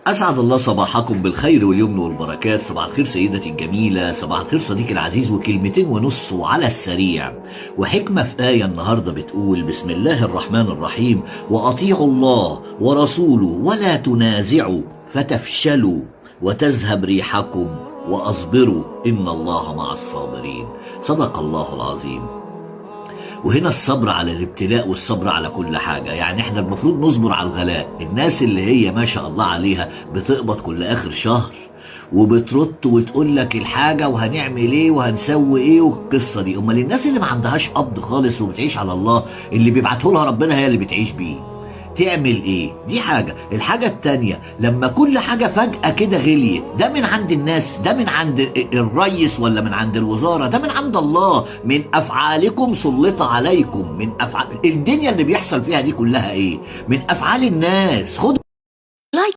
أسعد الله صباحكم بالخير واليمن والبركات. صباح الخير سيدتي الجميلة، صباح الخير صديقي العزيز، وكلمتين ونص وعلى السريع وحكمة في آية النهاردة بتقول: بسم الله الرحمن الرحيم، وأطيعوا الله ورسوله ولا تنازعوا فتفشلوا وتذهب ريحكم وأصبروا إن الله مع الصابرين. صدق الله العظيم. وهنا الصبر على الابتلاء والصبر على كل حاجة، يعني احنا المفروض نصبر على الغلاء. الناس اللي هي ما شاء الله عليها بتقبض كل آخر شهر وبترد وتقول لك الحاجة وهنعمل ايه وهنسوي ايه والقصة دي، امال الناس اللي ما عندهاش قبض خالص وبتعيش على الله اللي بيبعته لها ربنا هي اللي بتعيش بيه تعمل ايه؟ دي حاجة. الحاجة التانية، لما كل حاجة فجأة كده غليت، ده من عند الناس؟ ده من عند الرئيس ولا من عند الوزارة؟ ده من عند الله. من افعالكم سلط عليكم، من افعال الدنيا اللي بيحصل فيها دي كلها ايه؟ من افعال الناس. خد